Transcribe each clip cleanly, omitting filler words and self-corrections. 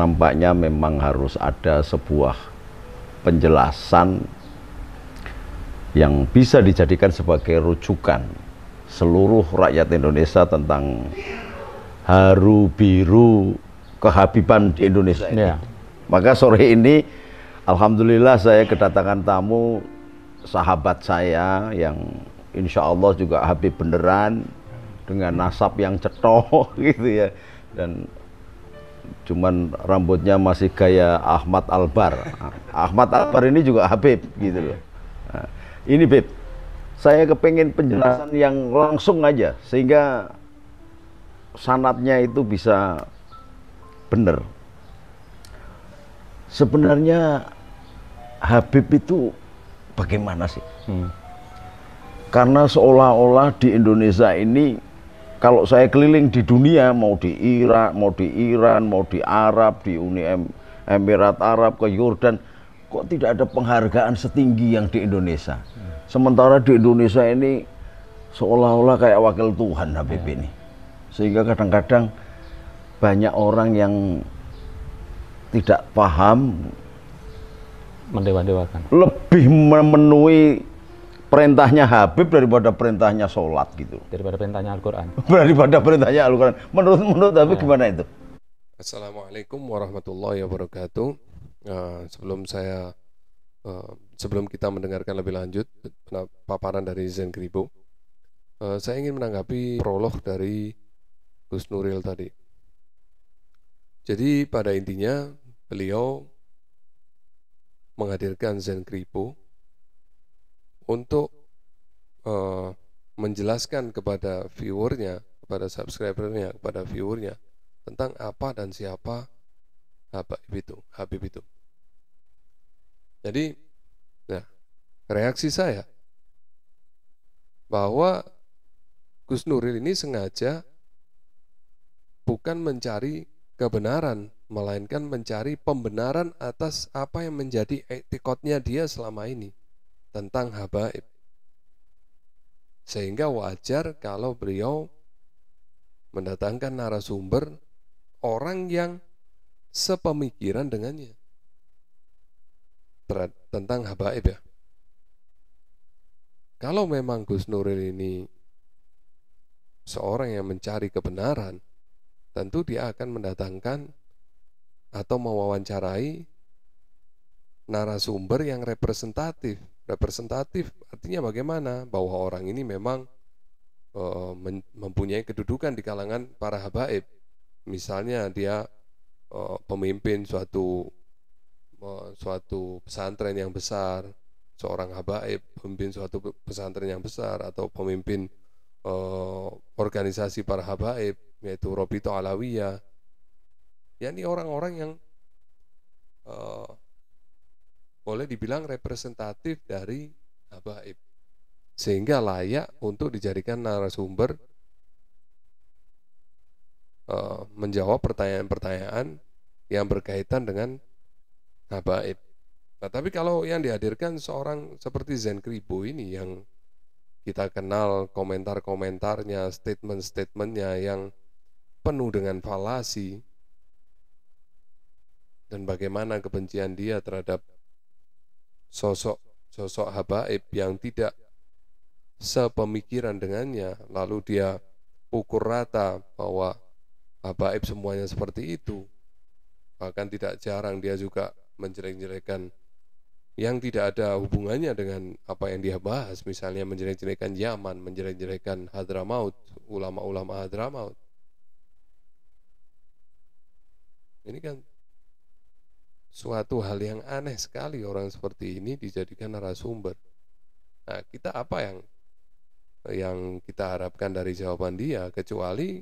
nampaknya memang harus ada sebuah penjelasan yang bisa dijadikan sebagai rujukan seluruh rakyat Indonesia tentang haru biru kehabiban di Indonesia ini. Maka sore ini alhamdulillah saya kedatangan tamu sahabat saya yang insya Allah juga Habib beneran, dengan nasab yang cetok gitu ya, dan cuman rambutnya masih gaya Ahmad Albar. Ahmad Albar ini juga Habib gitu loh. Nah, ini Beb, saya kepengen penjelasan yang langsung aja sehingga sanadnya itu bisa bener. Sebenarnya Habib itu bagaimana sih? Karena seolah-olah di Indonesia ini, kalau saya keliling di dunia, mau di Irak, mau di Iran, mau di Arab, di Uni Emirat Arab, ke Yordan, kok tidak ada penghargaan setinggi yang di Indonesia. Sementara di Indonesia ini seolah-olah kayak wakil Tuhan Habib ini. Sehingga kadang-kadang banyak orang yang tidak paham, mendewa-dewakan, lebih memenuhi perintahnya Habib daripada perintahnya sholat gitu. daripada perintahnya Al-Quran. Daripada perintahnya Al-Quran. Menurut Habib gimana itu? Assalamualaikum warahmatullahi wabarakatuh. Sebelum kita mendengarkan lebih lanjut paparan dari Zen Kribo, saya ingin menanggapi prolog dari Gus Nuril tadi. Jadi pada intinya beliau menghadirkan Zen Kribo untuk menjelaskan kepada viewernya, kepada subscribernya, kepada viewernya tentang apa dan siapa Habib itu. Jadi, nah, reaksi saya bahwa Gus Nuril ini sengaja bukan mencari kebenaran, melainkan mencari pembenaran atas apa yang menjadi etikotnya dia selama ini tentang habaib. Sehingga wajar kalau beliau mendatangkan narasumber orang yang sepemikiran dengannya tentang habaib ya. Kalau memang Gus Nuril ini seorang yang mencari kebenaran, tentu dia akan mendatangkan atau mewawancarai narasumber yang representatif. Representatif artinya bagaimana? Bahwa orang ini memang mempunyai kedudukan di kalangan para habaib. Misalnya dia pemimpin suatu pesantren yang besar, seorang habaib pemimpin suatu pesantren yang besar, atau pemimpin organisasi para habaib, yaitu Robito Alawiyah. Yakni orang-orang yang boleh dibilang representatif dari habaib, sehingga layak untuk dijadikan narasumber menjawab pertanyaan-pertanyaan yang berkaitan dengan habaib. Nah, tapi kalau yang dihadirkan seorang seperti Zen Kribo ini, yang kita kenal komentar-komentarnya, statement-statementnya yang penuh dengan falasi, dan bagaimana kebencian dia terhadap sosok habaib yang tidak sepemikiran dengannya, lalu dia pukul rata bahwa habaib semuanya seperti itu. Bahkan tidak jarang dia juga menjelek-jelekan yang tidak ada hubungannya dengan apa yang dia bahas, misalnya menjelek-jelekan Yaman, menjelek-jelekan Hadramaut, ulama-ulama Hadramaut. Ini kan suatu hal yang aneh sekali, orang seperti ini dijadikan narasumber. Nah, kita apa yang kita harapkan dari jawaban dia, kecuali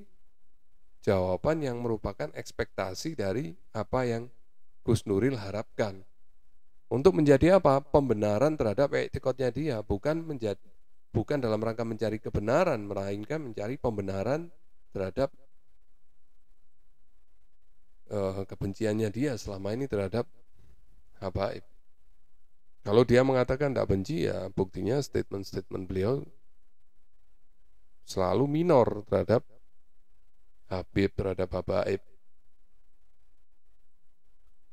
jawaban yang merupakan ekspektasi dari apa yang Gus Nuril harapkan. Untuk menjadi apa? Pembenaran terhadap etikotnya dia, bukan dalam rangka mencari kebenaran, melainkan mencari pembenaran terhadap kebenciannya dia selama ini terhadap habaib. Kalau dia mengatakan tidak benci, ya buktinya statement-statement beliau selalu minor terhadap Habib, terhadap habaib.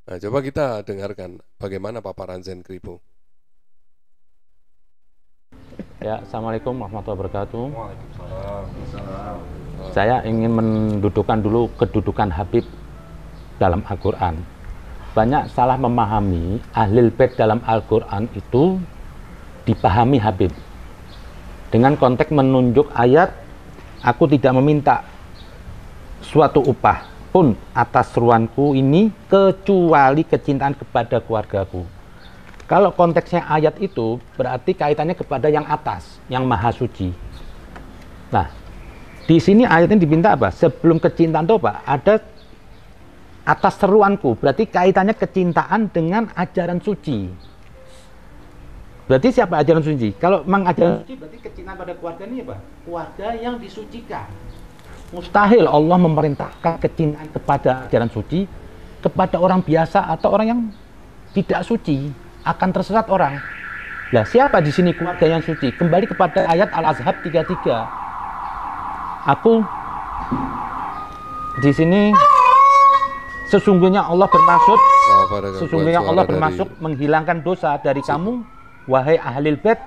Nah, coba kita dengarkan bagaimana paparan Zen Kribo. Ya, Assalamualaikum warahmatullahi wabarakatuh. Waalaikumsalam. Saya ingin mendudukkan dulu kedudukan Habib dalam Al-Quran. Banyak salah memahami Ahlul Bait dalam Al-Quran itu dipahami Habib dengan konteks menunjuk ayat, aku tidak meminta suatu upah pun atas seruanku ini kecuali kecintaan kepada keluargaku. Kalau konteksnya ayat itu berarti kaitannya kepada yang atas, yang maha suci. Nah, di sini ayatnya diminta apa? Sebelum kecintaan itu apa? Ada atas seruanku, berarti kaitannya kecintaan dengan ajaran suci. Berarti siapa ajaran suci? Kalau memang ajaran suci berarti kecintaan pada keluarga ini apa? Keluarga yang disucikan. Mustahil Allah memerintahkan kecintaan kepada ajaran suci kepada orang biasa atau orang yang tidak suci. Akan tersesat orang. Nah, siapa di sini keluarga yang suci? Kembali kepada ayat Al-Ahzab 33. Aku di sini sesungguhnya Allah bermaksud menghilangkan dosa dari kamu, wahai Ahlul Bait,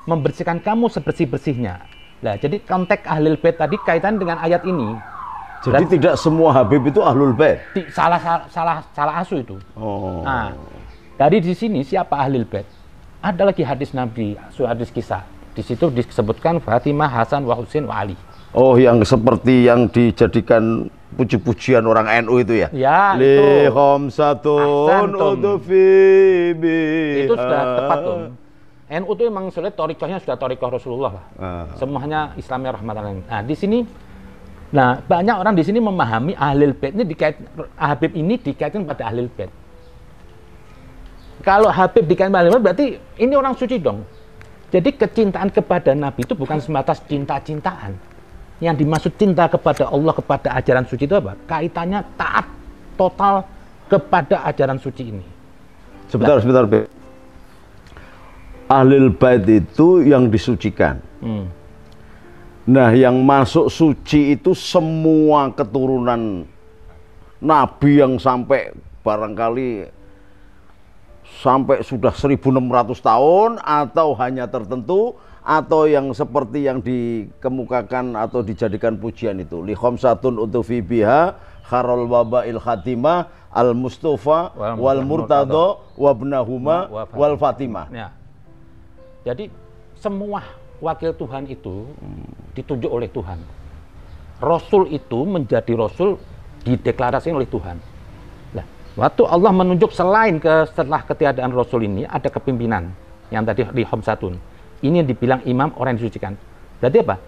membersihkan kamu sebersih-bersihnya. Nah, jadi konteks Ahlul Bait tadi kaitan dengan ayat ini. Jadi berarti tidak semua Habib itu Ahlul Bait. Salah asu itu. Oh. Nah, dari di sini siapa Ahlul Bait? Ada lagi hadis Nabi, hadis kisah. Di situ disebutkan Fatimah, Hasan, wa Husain, wa Ali. Oh, yang seperti yang dijadikan puji-pujian orang NU itu ya? Ya, Li itu. khamsatun utufi biha. Itu sudah tepat tuh. NU itu memang sulit, torikohnya sudah torikoh Rasulullah lah. Semuanya Islamnya rahmatan. Nah, di sini, nah banyak orang di sini memahami Ahlul Bait ini Habib ini dikaitkan pada Ahlul Bait. Kalau Habib dikaitkan pada Ahlul Bait berarti ini orang suci dong. Jadi kecintaan kepada Nabi itu bukan semata cinta-cintaan. Yang dimaksud cinta kepada Allah, kepada ajaran suci itu apa? Kaitannya taat total kepada ajaran suci ini. Sebentar, Beb. Ahlul Bait itu yang disucikan. Nah, yang masuk suci itu semua keturunan Nabi yang sampai barangkali sampai sudah 1600 tahun, atau hanya tertentu, atau yang seperti yang dikemukakan atau dijadikan pujian itu. Li khamsatun utufi biha kharul wabail khatimah al mustafa wal murtado wabnahuma wal fatimah. Ya. Jadi semua wakil Tuhan itu ditunjuk oleh Tuhan. Rasul itu menjadi Rasul dideklarasikan oleh Tuhan. Nah, waktu Allah menunjuk selain setelah ketiadaan Rasul ini ada kepimpinan yang tadi di Khamsatun. Ini yang dibilang imam orang yang disucikan. Berarti apa?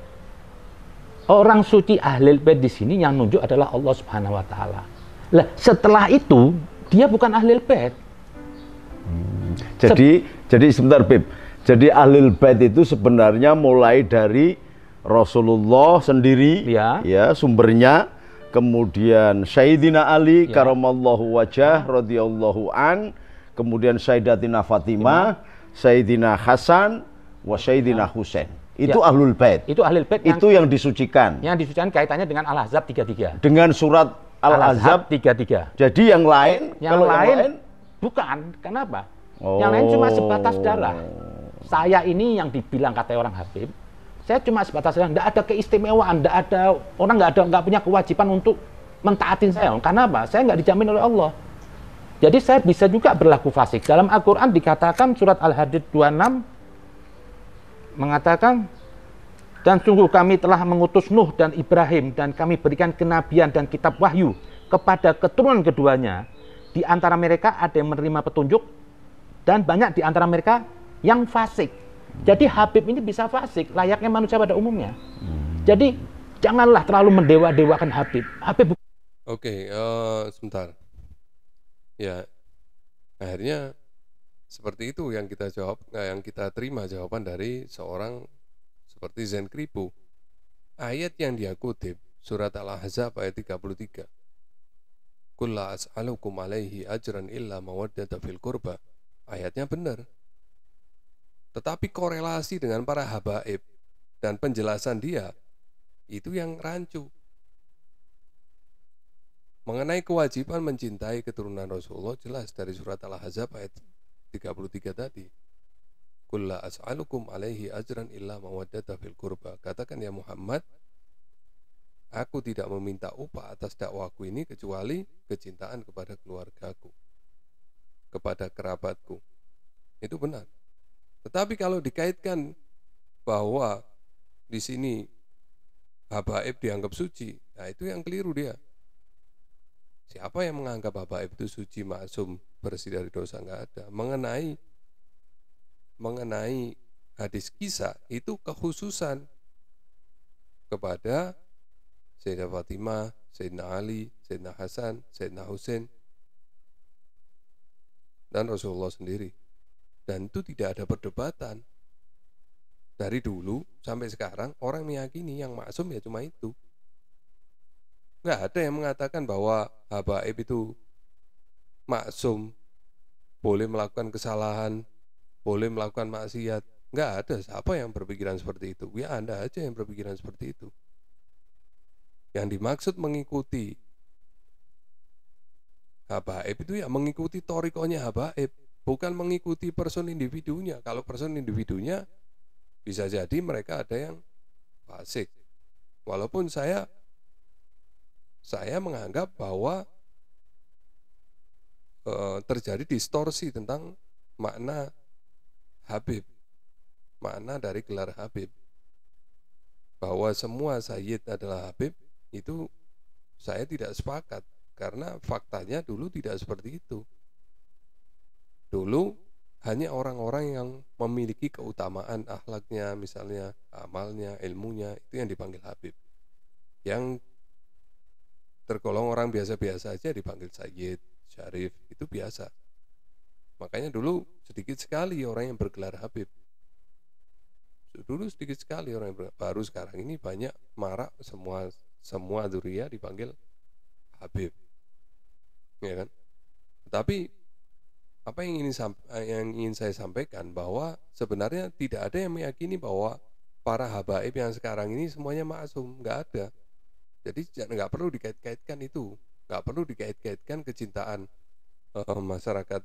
Orang suci Ahlul Bait di sini yang nunjuk adalah Allah Subhanahu wa taala. Lah, setelah itu dia bukan Ahlul Bait. Jadi sebentar, Beb. Jadi Ahlul Bait itu sebenarnya mulai dari Rasulullah sendiri, ya sumbernya, kemudian Sayyidina Ali karamallahu wajah radhiyallahu an, kemudian Sayyidatina Fatimah, Sayyidina Hasan, wa Sayyidina Husain. Itu Ahlul Bait. Itu Ahlul Bait yang disucikan. Yang disucikan kaitannya dengan Al-Ahzab 33. Dengan surat Al-Ahzab 33. Jadi yang lain, yang lain bukan. Kenapa? Yang lain cuma sebatas darah. Saya ini yang dibilang kata orang Habib, saya cuma sebatas darah, enggak ada keistimewaan, enggak ada orang enggak punya kewajiban untuk mentaatin saya. Karena apa? Saya enggak dijamin oleh Allah. Jadi saya bisa juga berlaku fasik. Dalam Al-Qur'an dikatakan surat Al-Hadid 26 mengatakan, dan sungguh kami telah mengutus Nuh dan Ibrahim dan kami berikan kenabian dan kitab wahyu kepada keturunan keduanya. Di antara mereka ada yang menerima petunjuk dan banyak di antara mereka yang fasik. Jadi Habib ini bisa fasik layaknya manusia pada umumnya. Jadi janganlah terlalu mendewa-dewakan Habib. Oke, sebentar. Ya, akhirnya seperti itu yang kita jawab, yang kita terima jawaban dari seorang seperti Zen Kribo. Ayat yang dia kutip surat Al-Ahzab ayat 33. Qul la as'alukum alaihi ajran illa mawaddata fil qurba. Ayatnya benar. Tetapi korelasi dengan para habaib dan penjelasan dia itu yang rancu. mengenai kewajiban mencintai keturunan Rasulullah jelas dari surat Al-Ahzab ayat 33 tadi. Qul la as'alukum alaihi ajran illa mawaddata fil qurba. Katakan ya Muhammad, aku tidak meminta upah atas dakwaku ini kecuali kecintaan kepada keluargaku, kepada kerabatku. Itu benar. Tetapi kalau dikaitkan bahwa di sini habaib dianggap suci, nah itu yang keliru dia. Siapa yang menganggap habaib itu suci, maksum, bersih dari dosa? Enggak ada. Mengenai hadis kisah itu kekhususan kepada Sayyidah Fatimah, Sayyidina Ali, Sayyidina Hasan, Sayyidina Husain, dan Rasulullah sendiri. Dan itu tidak ada perdebatan. Dari dulu sampai sekarang orang meyakini yang maksum ya cuma itu. Nggak ada yang mengatakan bahwa habaib itu maksum, boleh melakukan kesalahan, boleh melakukan maksiat. Nggak ada. Siapa yang berpikiran seperti itu? Ya Anda aja yang berpikiran seperti itu. Yang dimaksud mengikuti habaib itu ya mengikuti torikonya habaib, bukan mengikuti person individunya. Kalau person individunya bisa jadi mereka ada yang fasik. Walaupun saya menganggap bahwa terjadi distorsi tentang makna Habib, makna dari gelar Habib, bahwa semua sayyid adalah Habib, itu saya tidak sepakat, karena faktanya dulu tidak seperti itu. Dulu hanya orang-orang yang memiliki keutamaan akhlaknya, misalnya amalnya, ilmunya, itu yang dipanggil Habib. Yang tergolong orang biasa-biasa aja dipanggil sayyid, syarif, itu biasa. Makanya dulu sedikit sekali orang yang bergelar Habib. Dulu sedikit sekali orang yang baru sekarang ini banyak, marak, semua dzurriyyah dipanggil Habib. Ya kan? Tapi apa yang ingin saya sampaikan bahwa sebenarnya tidak ada yang meyakini bahwa para habaib yang sekarang ini semuanya maksum, nggak ada. Jadi nggak perlu dikait-kaitkan itu, nggak perlu dikait-kaitkan kecintaan masyarakat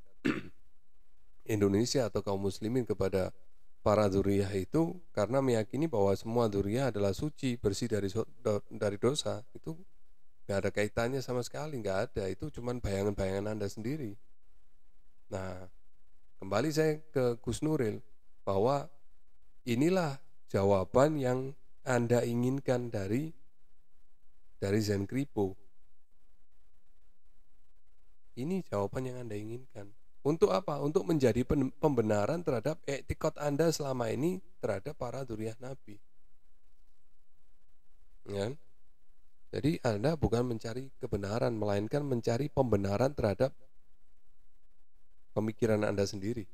Indonesia atau kaum muslimin kepada para dzurriyyah itu karena meyakini bahwa semua dzurriyyah adalah suci, bersih dari dosa. Itu nggak ada kaitannya sama sekali, nggak ada. Itu cuman bayangan-bayangan Anda sendiri. Nah, kembali saya ke Gus Nuril, bahwa inilah jawaban yang Anda inginkan dari Zen Kripo. Ini jawaban yang Anda inginkan. Untuk apa? Untuk menjadi pembenaran terhadap etikot Anda selama ini terhadap para dzurriyyah Nabi. Ya? Jadi Anda bukan mencari kebenaran, melainkan mencari pembenaran terhadap pemikiran Anda sendiri.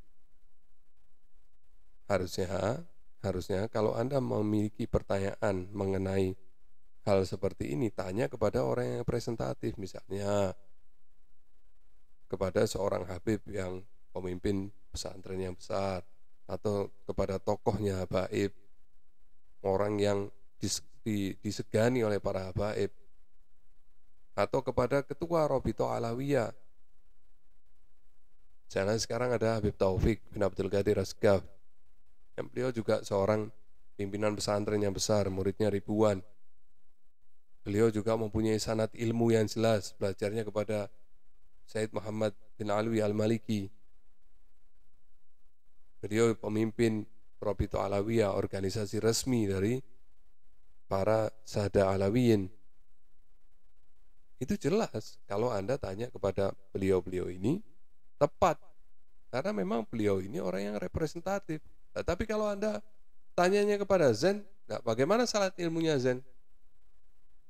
Harusnya kalau Anda memiliki pertanyaan mengenai hal seperti ini, tanya kepada orang yang representatif, misalnya kepada seorang habib yang pemimpin pesantren yang besar, atau kepada tokohnya habaib, orang yang disegani oleh para habaib, atau kepada ketua Robito Alawiyah. Jangan sekarang ada Habib Taufik bin Abdul Qadir Asgaf, yang beliau juga seorang pimpinan pesantren yang besar, muridnya ribuan. Beliau juga mempunyai sanad ilmu yang jelas, belajarnya kepada Sayyid Muhammad bin Alwi Al-Maliki. Beliau pemimpin Robito Alawiyah, organisasi resmi dari para Sada Alawiyin. Itu jelas kalau Anda tanya kepada beliau-beliau ini, tepat. Karena memang beliau ini orang yang representatif. Nah, tapi kalau Anda tanyanya kepada Zen, nah, bagaimana sanad ilmunya Zen?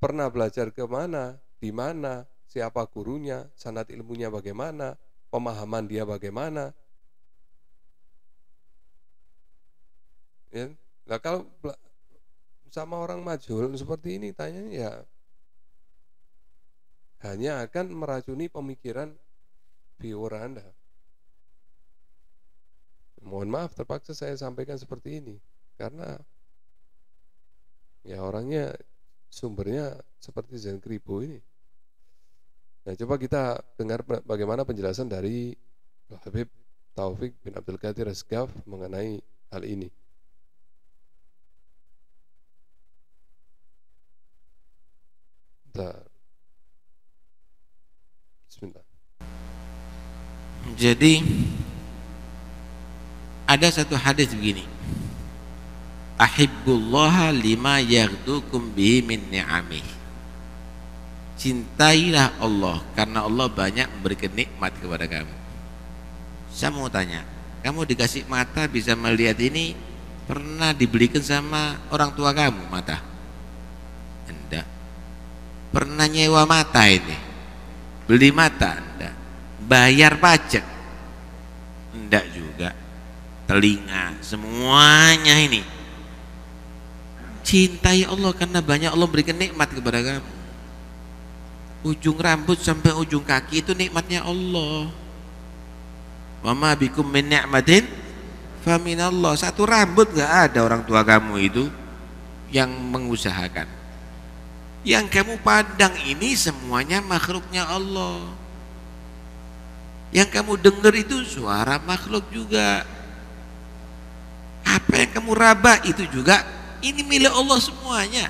Pernah belajar ke mana? Di mana? Siapa gurunya, sanad ilmunya bagaimana, pemahaman dia bagaimana. Ya, nah kalau sama orang majhul seperti ini tanyanya ya hanya akan meracuni pemikiran viewer Anda. Mohon maaf terpaksa saya sampaikan seperti ini karena ya orangnya sumbernya seperti Zen Kripo ini. Nah, coba kita dengar bagaimana penjelasan dari Habib Taufik bin Abdul Qadir Asgaf mengenai hal ini. Bentar. Bismillah. Jadi ada satu hadis begini, ahibbullaha lima yaghdukum bihi min ni'amih. Cintailah Allah karena Allah banyak memberikan nikmat kepada kamu. Saya mau tanya, kamu dikasih mata bisa melihat ini, pernah dibelikan sama orang tua kamu mata? Enggak. Pernah nyewa mata ini? Beli mata? Enggak. Bayar pajak? Enggak juga. Telinga, semuanya ini. Cintai Allah karena banyak Allah berikan nikmat kepada kamu. Ujung rambut sampai ujung kaki itu nikmatnya Allah. Wa ma bikum min ni'matin fa minallah. Satu rambut enggak ada orang tua kamu itu yang mengusahakan. Yang kamu pandang ini semuanya makhluknya Allah. Yang kamu dengar itu suara makhluk juga. Apa yang kamu raba itu juga ini milik Allah semuanya.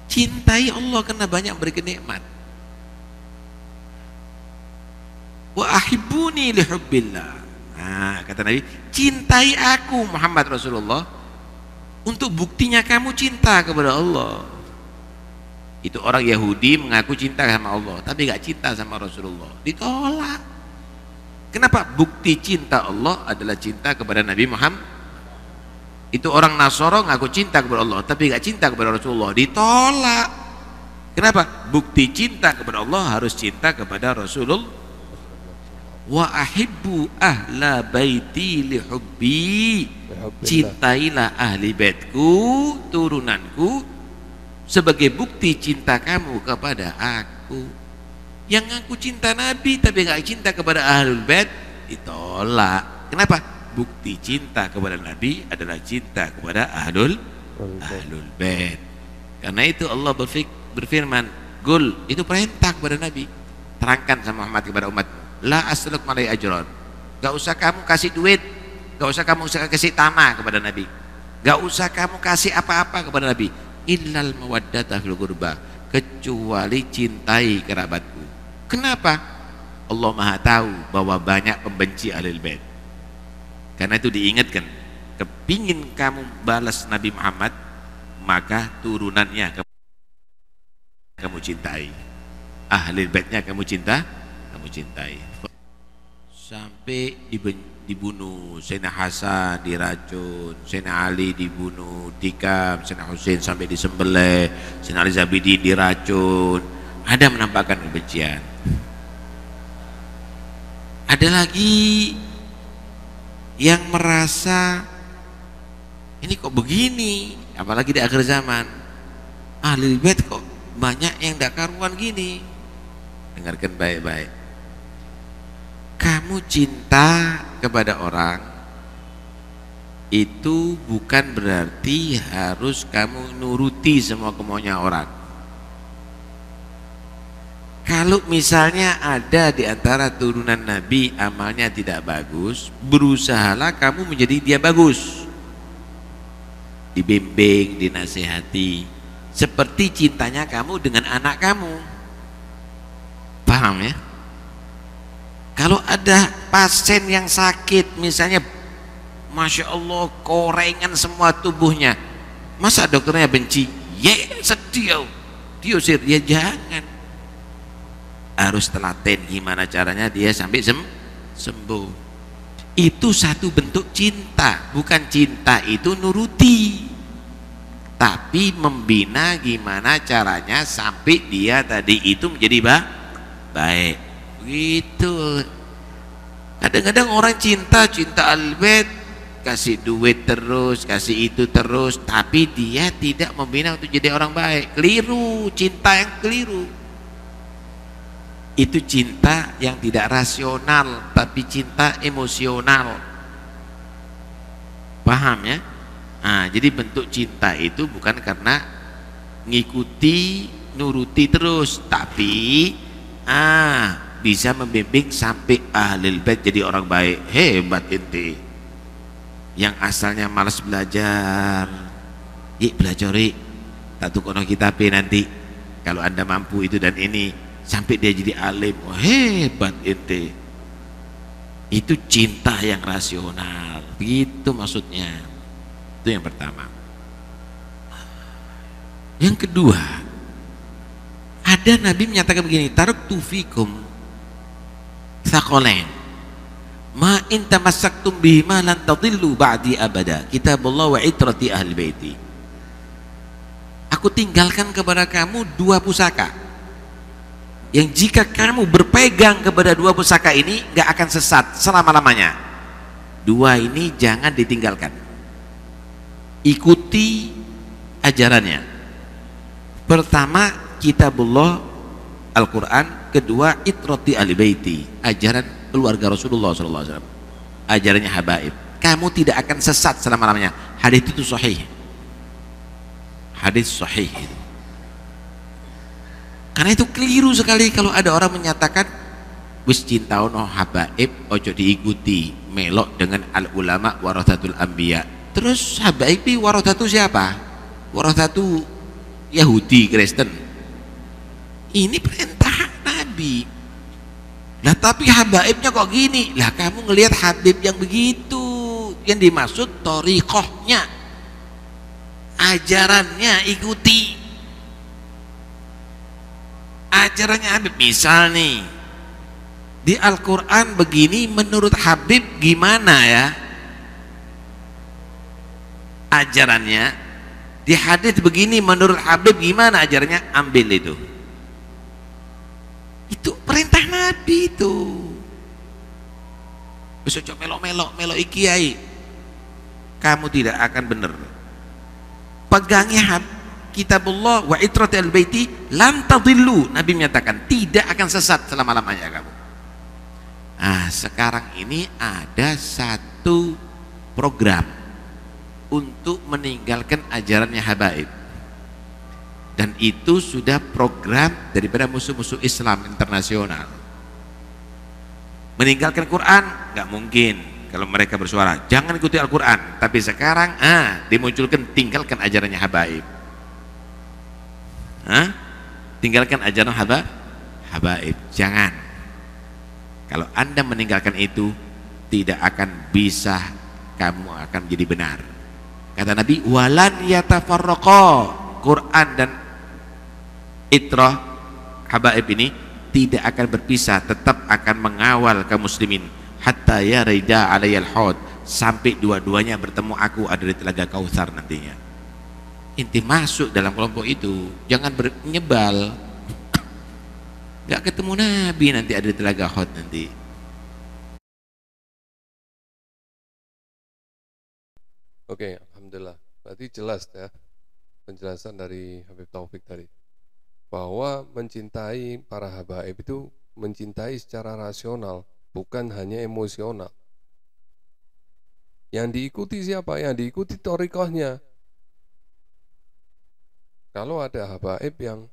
Cintai Allah karena banyak memberikan nikmat. Wa ahibbuni lihubbillah. Nah, kata Nabi, cintai aku Muhammad Rasulullah. Untuk buktinya kamu cinta kepada Allah. Itu orang Yahudi mengaku cinta sama Allah, tapi gak cinta sama Rasulullah. Ditolak. Kenapa? Bukti cinta Allah adalah cinta kepada Nabi Muhammad. Itu orang Nasoro ngaku cinta kepada Allah, tapi gak cinta kepada Rasulullah. Ditolak. Kenapa? Bukti cinta kepada Allah harus cinta kepada Rasulullah. Wa ahibbu ahla baiti lihubbi. Cintailah ahli baitku, turunanku, sebagai bukti cinta kamu kepada aku. Yang aku cinta Nabi tapi gak cinta kepada ahlul bait, ditolak. Kenapa? Bukti cinta kepada Nabi adalah cinta kepada ahlul bait. Karena itu Allah berfirman, Gul, itu perintah kepada Nabi. Terangkan sama Muhammad kepada umatmu, la as'aluk alaihi ajran. Gak usah kamu kasih duit, gak usah kamu kasih tanah kepada Nabi, gak usah kamu kasih apa-apa kepada Nabi, illal mawaddata fil qurba, kecuali cintai kerabatku. Kenapa? Allah Maha tahu bahwa banyak pembenci ahlul bait. Karena itu diingatkan, kepingin kamu balas Nabi Muhammad, maka turunannya kamu cintai, ahlul baitnya kamu cintai. Sampai dibunuh, Sayyidina Hasan diracun, Sayyidina Ali dibunuh, tikam, Sayyidina Husain sampai disembelih, Sayyidina Ali Zabidi diracun. Ada menampakkan kebencian. Ada lagi yang merasa ini kok begini, apalagi di akhir zaman, ahli bait kok banyak yang tidak karuan gini. Dengarkan baik-baik. Kamu cinta kepada orang itu bukan berarti harus kamu nuruti semua kemauannya orang. Kalau misalnya ada di antara turunan Nabi amalnya tidak bagus, berusahalah kamu menjadi dia bagus. Dibimbing, dinasihati, seperti cintanya kamu dengan anak kamu. Paham ya? Kalau ada pasien yang sakit, misalnya Masya Allah korengan semua tubuhnya, masa dokternya benci? Sedih, diusir. Ya jangan, harus telaten gimana caranya dia sampai sembuh. Itu satu bentuk cinta. Bukan cinta itu nuruti, tapi membina gimana caranya sampai dia tadi itu menjadi baik. Gitu. Kadang-kadang orang cinta al-bait, kasih duit terus, kasih itu terus, tapi dia tidak membina untuk jadi orang baik. Keliru, cinta yang keliru. Itu cinta yang tidak rasional, tapi cinta emosional. Paham ya? Nah, jadi bentuk cinta itu bukan karena ngikuti, nuruti terus, tapi bisa membimbing sampai ahlul bait jadi orang baik. Hebat ente. Yang asalnya malas belajar, belajar tak tukono kitab nanti kalau anda mampu itu dan ini, sampai dia jadi alim. Hebat ente. Itu cinta yang rasional, begitu maksudnya. Itu yang pertama. Yang kedua, ada Nabi menyatakan begini, taraktu fikum tsaqalain ma in tamassaktum bihima lan tadillu ba'di abada, kitabullah wa itrati ahli baiti. Aku tinggalkan kepada kamu dua pusaka yang jika kamu berpegang kepada dua pusaka ini gak akan sesat selama-lamanya. Dua ini jangan ditinggalkan, ikuti ajarannya. Pertama kitabullah Al-Quran, kedua itrati ahli baiti, ajaran keluarga Rasulullah SAW, ajarannya habaib. Kamu tidak akan sesat selama-lamanya. Hadis itu sahih, hadis sahih itu. Karena itu keliru sekali kalau ada orang menyatakan wis cinta ono habaib ojo diikuti, melok dengan al ulama warathatul anbiya. Terus habaib warathatu siapa? Warathatu Yahudi, Kristen. Ini perintah Nabi. Lah tapi habaibnya kok gini? Lah kamu ngelihat habib yang begitu, yang dimaksud thariqahnya, ajarannya ikuti. Ajarannya Habib, misal nih di Al-Quran begini, menurut Habib gimana ya ajarannya? Di hadis begini, menurut Habib gimana ajarannya? Ambil itu. Itu perintah Nabi itu. Besok coba melok ikiai, kamu tidak akan benar. Pegangi kitabullah wa itrati al-baiti lam tadillu. Nabi menyatakan tidak akan sesat selama-lamanya kamu. Sekarang ini ada satu program untuk meninggalkan ajarannya habaib, dan itu sudah program daripada musuh-musuh Islam internasional. Meninggalkan Quran nggak mungkin kalau mereka bersuara jangan ikuti Al-Quran, tapi sekarang dimunculkan tinggalkan ajarannya habaib. Tinggalkan ajaran habaib, jangan. Kalau anda meninggalkan itu, tidak akan bisa, kamu akan menjadi benar. Kata Nabi, walan yatafarraqa, Quran dan itrah habaib ini tidak akan berpisah, tetap akan mengawal kaum muslimin hatta yarida alayal haud, sampai dua-duanya bertemu aku ada di telaga Kautsar nantinya. Inti masuk dalam kelompok itu, jangan menyebal. Gak ketemu Nabi nanti ada di telaga Haud nanti. Oke, alhamdulillah. Berarti jelas ya penjelasan dari Habib Taufik tadi, bahwa mencintai para habaib itu mencintai secara rasional, bukan hanya emosional. Yang diikuti siapa? Yang diikuti thariqahnya. Kalau ada habaib yang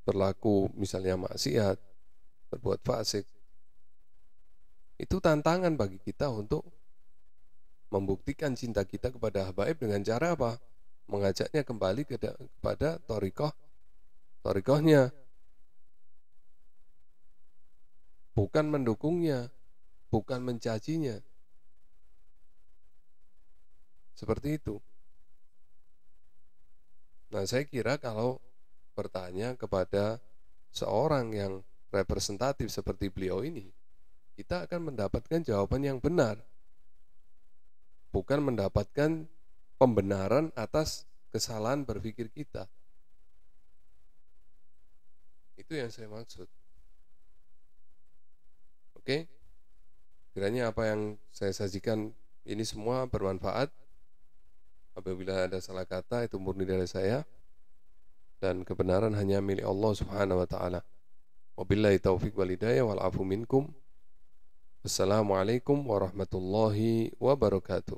berlaku misalnya maksiat, berbuat fasik, itu tantangan bagi kita untuk membuktikan cinta kita kepada habaib dengan cara apa? Mengajaknya kembali kepada thariqahnya, bukan mendukungnya, bukan mencacinya. Seperti itu. Nah, saya kira kalau bertanya kepada seorang yang representatif seperti beliau ini, kita akan mendapatkan jawaban yang benar, bukan mendapatkan pembenaran atas kesalahan berpikir kita. Itu yang saya maksud. Oke? Kiranya apa yang saya sajikan ini semua bermanfaat. Apabila ada salah kata, itu murni dari saya, dan kebenaran hanya milik Allah Subhanahu wa taala. Wabillahi taufiq wal hidayah wal afu minkum. Wassalamualaikum warahmatullahi wabarakatuh.